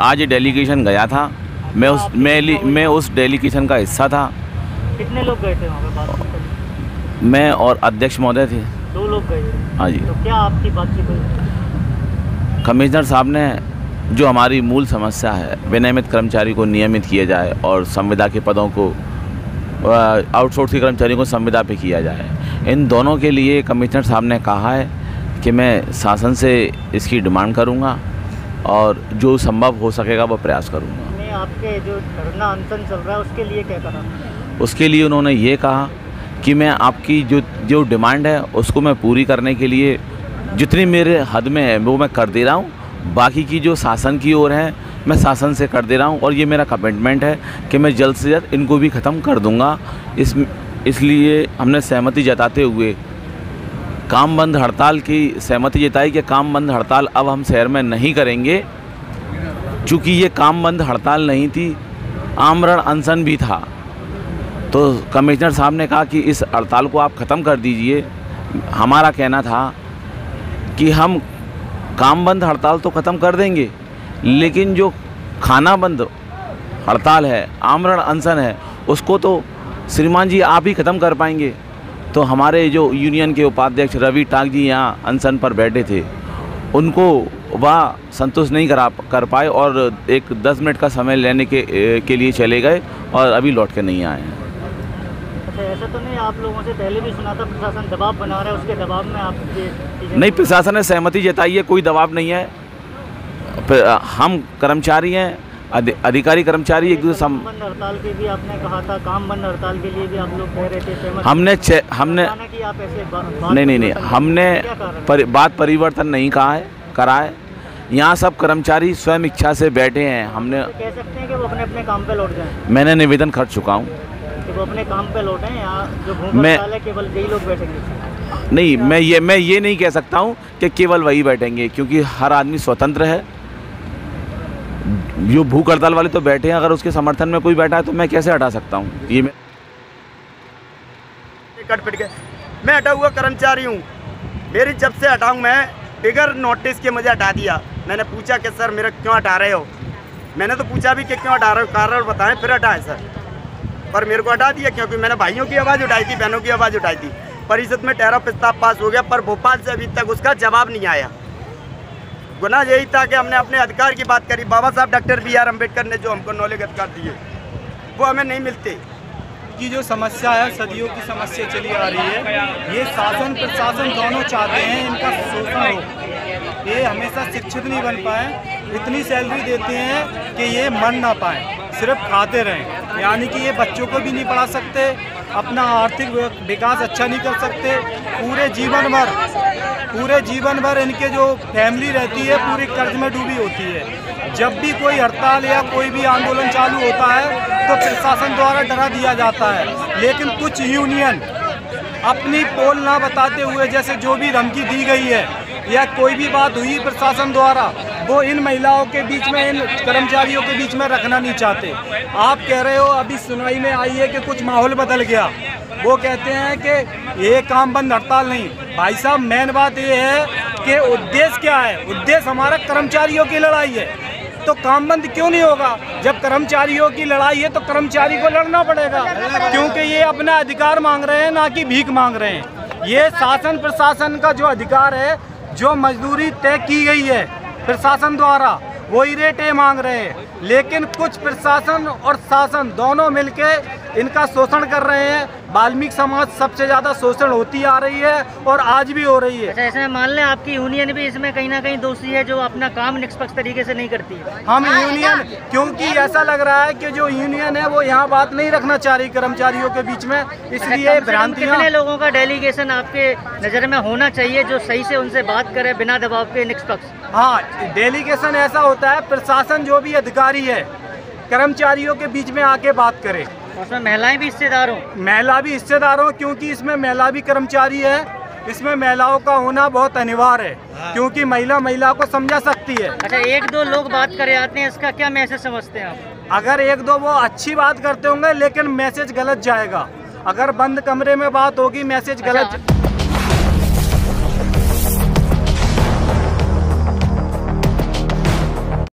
आज डेलीगेशन गया था, मैं उस डेलीगेशन का हिस्सा था। कितने लोग गए थे वहाँ पे बातचीत? मैं और अध्यक्ष महोदय थे। 2 लोग गए थे। हाँ जी। तो क्या आपकी बातचीत हुई? कमिश्नर साहब ने जो हमारी मूल समस्या है, विनियमित कर्मचारी को नियमित किया जाए और संविदा के पदों को, आउटसोर्स के कर्मचारियों को संविदा पे किया जाए, इन दोनों के लिए कमिश्नर साहब ने कहा है कि मैं शासन से इसकी डिमांड करूंगा और जो संभव हो सकेगा वो प्रयास करूंगा। मैं आपके जो धरना अनशन चल रहा है उसके लिए क्या करा? उसके लिए उन्होंने ये कहा कि मैं आपकी जो डिमांड है उसको मैं पूरी करने के लिए जितनी मेरे हद में है वो मैं कर दे रहा हूँ, बाकी की जो शासन की ओर है मैं शासन से कर दे रहा हूँ और ये मेरा कमिटमेंट है कि मैं जल्द से जल्द इनको भी ख़त्म कर दूँगा। इसलिए हमने सहमति जताते हुए काम बंद हड़ताल की सहमति जताई कि काम बंद हड़ताल अब हम शहर में नहीं करेंगे। चूँकि ये काम बंद हड़ताल नहीं थी, आमरण अनशन भी था, तो कमिश्नर साहब ने कहा कि इस हड़ताल को आप ख़त्म कर दीजिए। हमारा कहना था कि हम काम बंद हड़ताल तो ख़त्म कर देंगे, लेकिन जो खाना बंद हड़ताल है, आमरण अनशन है, उसको तो श्रीमान जी आप ही ख़त्म कर पाएंगे। तो हमारे जो यूनियन के उपाध्यक्ष रवि टाक जी यहाँ अनशन पर बैठे थे, उनको वह संतुष्ट नहीं कर पाए और एक 10 मिनट का समय लेने के लिए चले गए और अभी लौट के नहीं आए हैं। अच्छा, ऐसा तो नहीं आप लोगों से पहले भी सुना था प्रशासन दबाव बना रहा है, उसके दबाव में आप नहीं, प्रशासन ने सहमति जताई है, कोई दबाव नहीं है। हम कर्मचारी हैं, अधिकारी कर्मचारी एक दूसरे काम बंद हड़ताल के भी आपने कहा था, काम बंद हड़ताल के लिए भी आप लोग कह रहे थे। हमने कि आप ऐसे नहीं, हमने बात परिवर्तन नहीं करा है। यहाँ सब कर्मचारी स्वयं इच्छा से बैठे हैं। हमने कह सकते हैं कि वो अपने अपने काम पे लौट जाएं। मैंने निवेदन कर चुका हूँ कि वो अपने काम पे लौटें। यहाँ जो भूख हड़ताल है केवल यही लोग बैठेंगे? नहीं, मैं ये नहीं कह सकता हूँ कि केवल वही बैठेंगे, क्योंकि हर आदमी स्वतंत्र है। जो भूख हड़ताल वाले तो बैठे हैं, अगर उसके समर्थन में कोई बैठा है तो मैं कैसे हटा सकता हूँ? ये मैं कट पिट के मैं हटा हुआ कर्मचारी हूँ। मेरी जब से हटाऊँ मैं बिगर नोटिस के मुझे हटा दिया। मैंने पूछा कि सर मेरा क्यों हटा रहे हो? मैंने तो पूछा भी कि क्यों हटा रहे हो, कारण बताएं, फिर हटाएं सर। पर मेरे को हटा दिया क्योंकि मैंने भाइयों की आवाज़ उठाई थी, बहनों की आवाज़ उठाई थी। परिषद में ठहराव प्रस्ताव पास हो गया, पर भोपाल से अभी तक उसका जवाब नहीं आया। गुनाह यही था कि हमने अपने अधिकार की बात करी। बाबा साहब डॉक्टर BR अम्बेडकर ने जो हमको नौलेज अधिकार दिए वो हमें नहीं मिलते। की जो समस्या है, सदियों की समस्या चली आ रही है। ये शासन प्रशासन दोनों चाहते हैं इनका शोषण हो। ये हमेशा शिक्षित नहीं बन पाए, इतनी सैलरी देते हैं कि ये मर ना पाए, सिर्फ खाते रहें। यानी कि ये बच्चों को भी नहीं पढ़ा सकते, अपना आर्थिक विकास अच्छा नहीं कर सकते। पूरे जीवन भर इनके जो फैमिली रहती है पूरी कर्ज में डूबी होती है। जब भी कोई हड़ताल या कोई भी आंदोलन चालू होता है तो प्रशासन द्वारा डरा दिया जाता है, लेकिन कुछ यूनियन अपनी पोल ना बताते हुए, जैसे जो भी धमकी दी गई है या कोई भी बात हुई प्रशासन द्वारा, वो इन महिलाओं के बीच में, इन कर्मचारियों के बीच में रखना नहीं चाहते। आप कह रहे हो अभी सुनवाई में आई है कि कुछ माहौल बदल गया, वो कहते हैं कि ये काम बंद हड़ताल नहीं। भाई साहब, मेन बात ये है कि उद्देश्य क्या है? उद्देश्य हमारा कर्मचारियों की लड़ाई है, तो काम बंद क्यों नहीं होगा? जब कर्मचारियों की लड़ाई है तो कर्मचारी को लड़ना पड़ेगा, क्योंकि ये अपना अधिकार मांग रहे हैं, ना कि भीख मांग रहे हैं। ये शासन प्रशासन का जो अधिकार है, जो मजदूरी तय की गई है प्रशासन द्वारा, वही रेट ये मांग रहे हैं। लेकिन कुछ प्रशासन और शासन दोनों मिलके इनका शोषण कर रहे हैं। वाल्मीकि समाज सबसे ज़्यादा शोषण होती आ रही है और आज भी हो रही है। अच्छा, ऐसे मान लें आपकी यूनियन भी इसमें कहीं ना कहीं दोषी है, जो अपना काम निष्पक्ष तरीके से नहीं करती है। हम यूनियन, क्योंकि ऐसा लग रहा है कि जो यूनियन है वो यहाँ बात नहीं रखना चाह रही कर्मचारियों के बीच में, इसलिए भ्रांतियाँ। कितने लोगों का डेलीगेशन आपके नज़र में होना चाहिए जो सही से उनसे बात करे बिना दबाव के, निष्पक्ष? हाँ, डेलीगेशन ऐसा होता है, प्रशासन जो भी अधिकारी है कर्मचारियों के बीच में आके बात करे। उसमें महिलाएं भी हिस्सेदार हों? महिला भी हिस्सेदार हों, क्योंकि इसमें महिला भी कर्मचारी है। इसमें महिलाओं का होना बहुत अनिवार्य है, क्योंकि महिला को समझा सकती है। अच्छा, 1-2 लोग बात करे आते हैं, इसका क्या मैसेज समझते हैं आप? अगर 1-2 वो अच्छी बात करते होंगे, लेकिन मैसेज गलत जाएगा। अगर बंद कमरे में बात होगी, मैसेज गलत